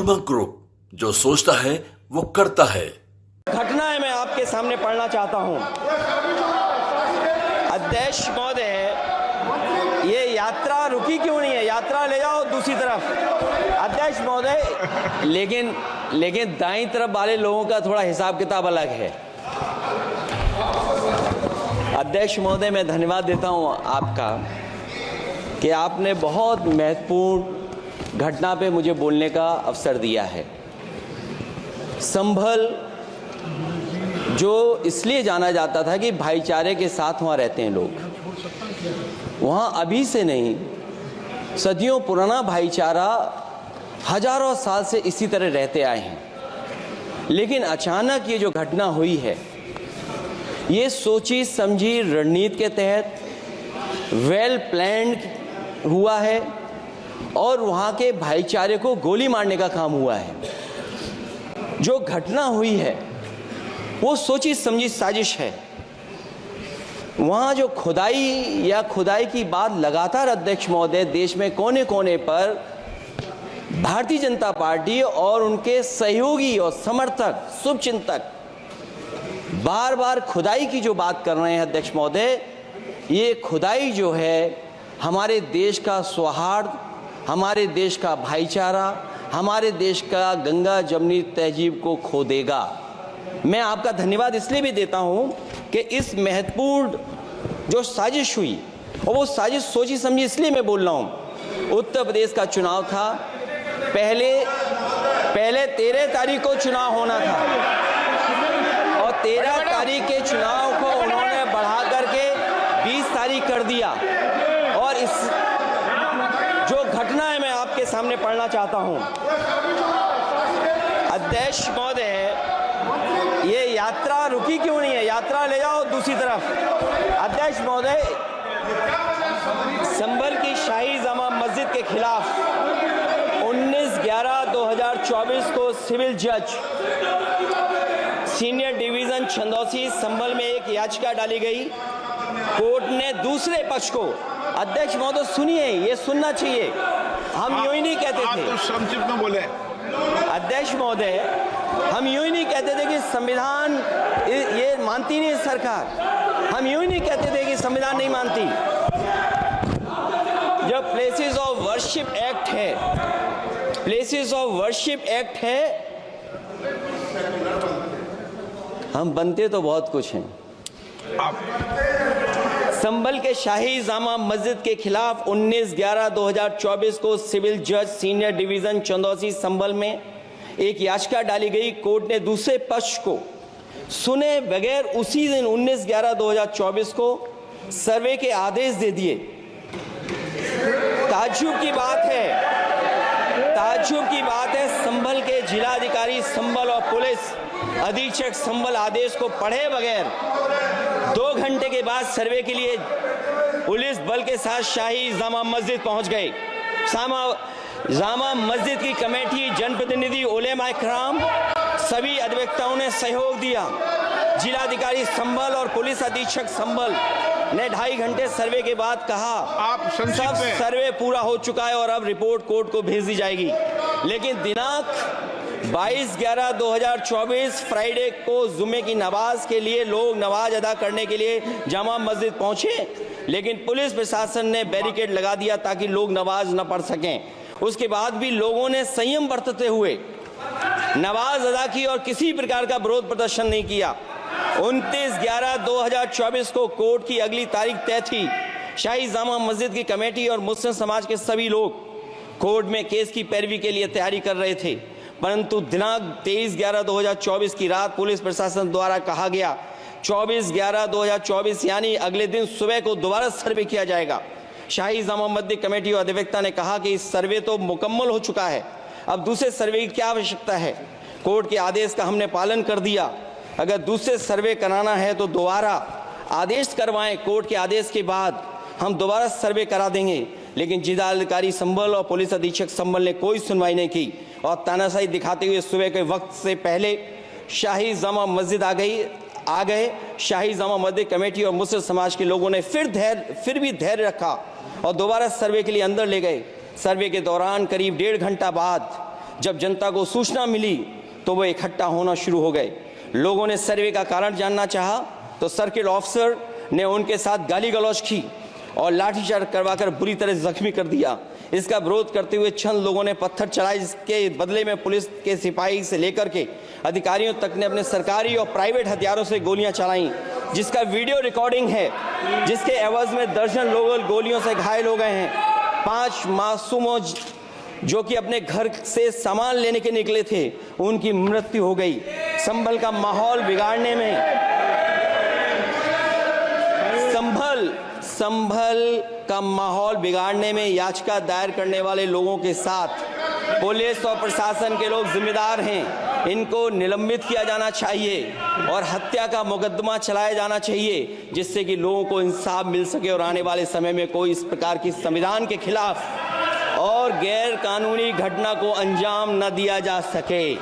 Group जो सोचता है वो करता है। घटनाएं मैं आपके सामने पढ़ना चाहता हूं। अध्यक्ष महोदय, ये यात्रा रुकी क्यों नहीं है? यात्रा ले जाओ दूसरी तरफ। अध्यक्ष महोदय, लेकिन दाईं तरफ वाले लोगों का थोड़ा हिसाब किताब अलग है। अध्यक्ष महोदय, मैं धन्यवाद देता हूं आपका कि आपने बहुत महत्वपूर्ण घटना पे मुझे बोलने का अवसर दिया है। संभल जो इसलिए जाना जाता था कि भाईचारे के साथ वहाँ रहते हैं लोग, वहाँ अभी से नहीं, सदियों पुराना भाईचारा हजारों साल से इसी तरह रहते आए हैं। लेकिन अचानक ये जो घटना हुई है, ये सोची समझी रणनीति के तहत वेल प्लान्ड हुआ है और वहाँ के भाईचारे को गोली मारने का काम हुआ है। जो घटना हुई है वो सोची समझी साजिश है। वहाँ जो खुदाई की बात लगातार अध्यक्ष महोदय देश में कोने कोने पर भारतीय जनता पार्टी और उनके सहयोगी और समर्थक शुभचिंतक बार बार खुदाई की जो बात कर रहे हैं अध्यक्ष महोदय, ये खुदाई जो है हमारे देश का सौहार्द, हमारे देश का भाईचारा, हमारे देश का गंगा जमनी तहजीब को खो देगा। मैं आपका धन्यवाद इसलिए भी देता हूं कि इस महत्वपूर्ण जो साजिश हुई, और वो साजिश सोची समझी इसलिए मैं बोल रहा हूं। उत्तर प्रदेश का चुनाव था, पहले 13 तारीख को चुनाव होना था और 13 तारीख के चुनाव को उन्होंने बढ़ा करके 20 तारीख कर दिया। और इस जो घटना है मैं आपके सामने पढ़ना चाहता हूं। अध्यक्ष महोदय, ये यात्रा रुकी क्यों नहीं है? यात्रा ले जाओ दूसरी तरफ। अध्यक्ष महोदय, संभल की शाही जामा मस्जिद के खिलाफ 19/11/2024 को सिविल जज सीनियर डिवीजन छंदौसी संभल में एक याचिका डाली गई। कोर्ट ने दूसरे पक्ष को, अध्यक्ष महोदय सुनिए, ये सुनना चाहिए, हम यूं ही नहीं कहते थे। आप तो संक्षिप्त में बोले। अध्यक्ष महोदय, हम यूं ही नहीं कहते थे कि संविधान ये मानती नहीं सरकार। हम यूं ही नहीं कहते थे कि संविधान नहीं मानती। जब प्लेसेस ऑफ वर्शिप एक्ट है, प्लेसेस ऑफ वर्शिप एक्ट है, हम बनते तो बहुत कुछ हैं। संभल के शाही जामा मस्जिद के खिलाफ 19/11/2024 को सिविल जज सीनियर डिवीजन चंदौसी संभल में एक याचिका डाली गई। कोर्ट ने दूसरे पक्ष को सुने बगैर उसी दिन 19/11/2024 को सर्वे के आदेश दे दिए। ताज्जुब की बात है, संभल के जिलाधिकारी संभल और पुलिस अधीक्षक संभल आदेश को पढ़े बगैर 2 घंटे के बाद सर्वे के लिए पुलिस बल के साथ शाही जामा मस्जिद पहुंच गए। जामा मस्जिद की कमेटी, जनप्रतिनिधि, उलेमा इकराम, सभी अधिवक्ताओं ने सहयोग दिया। जिलाधिकारी संभल और पुलिस अधीक्षक संभल ने 2.5 घंटे सर्वे के बाद कहा सब सर्वे पूरा हो चुका है और अब रिपोर्ट कोर्ट को भेज दी जाएगी। लेकिन दिनांक 22/11/2024 फ्राइडे को जुमे की नमाज के लिए लोग नमाज अदा करने के लिए जामा मस्जिद पहुंचे, लेकिन पुलिस प्रशासन ने बैरिकेड लगा दिया ताकि लोग नमाज न पढ़ सकें। उसके बाद भी लोगों ने संयम बरतते हुए नमाज अदा की और किसी प्रकार का विरोध प्रदर्शन नहीं किया। 29/11/2024 को कोर्ट की अगली तारीख तय थी। शाही जामा मस्जिद की कमेटी और मुस्लिम समाज के सभी लोग कोर्ट में केस की पैरवी के लिए तैयारी कर रहे थे, परंतु दिनांक 23/11/2024 की रात पुलिस प्रशासन द्वारा कहा गया 24/11/2024 यानी अगले दिन सुबह को दोबारा सर्वे किया जाएगा। शाही जामा मस्जिद कमेटी और अधिवक्ता ने कहा कि इस सर्वे तो मुकम्मल हो चुका है, अब दूसरे सर्वे की क्या आवश्यकता है? कोर्ट के आदेश का हमने पालन कर दिया। अगर दूसरे सर्वे कराना है तो दोबारा आदेश करवाएं, कोर्ट के आदेश के बाद हम दोबारा सर्वे करा देंगे। लेकिन जिलाधिकारी संभल और पुलिस अधीक्षक संभल ने कोई सुनवाई नहीं की और तानाशाही दिखाते हुए सुबह के वक्त से पहले शाही जामा मस्जिद आ गए। शाही जामा मस्जिद कमेटी और मुस्लिम समाज के लोगों ने फिर भी धैर्य रखा और दोबारा सर्वे के लिए अंदर ले गए। सर्वे के दौरान करीब 1.5 घंटा बाद जब जनता को सूचना मिली तो वो इकट्ठा होना शुरू हो गए। लोगों ने सर्वे का कारण जानना चाहा तो सर्किल ऑफिसर ने उनके साथ गाली गलौज की और लाठीचार्ज करवाकर बुरी तरह जख्मी कर दिया। इसका विरोध करते हुए चंद लोगों ने पत्थर चलाए, जिसके बदले में पुलिस के सिपाही से लेकर के अधिकारियों तक ने अपने सरकारी और प्राइवेट हथियारों से गोलियां चलाईं, जिसका वीडियो रिकॉर्डिंग है, जिसके एवज में दर्जन लोग गोलियों से घायल हो गए हैं। 5 मासूमों जो कि अपने घर से सामान लेने के निकले थे, उनकी मृत्यु हो गई। संभल का माहौल बिगाड़ने में संभल का माहौल बिगाड़ने में याचिका दायर करने वाले लोगों के साथ पुलिस और प्रशासन के लोग जिम्मेदार हैं। इनको निलंबित किया जाना चाहिए और हत्या का मुकदमा चलाया जाना चाहिए, जिससे कि लोगों को इंसाफ मिल सके और आने वाले समय में कोई इस प्रकार की संविधान के खिलाफ और गैर कानूनी घटना को अंजाम न दिया जा सके।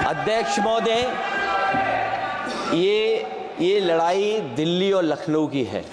अध्यक्ष महोदय, ये लड़ाई दिल्ली और लखनऊ की है।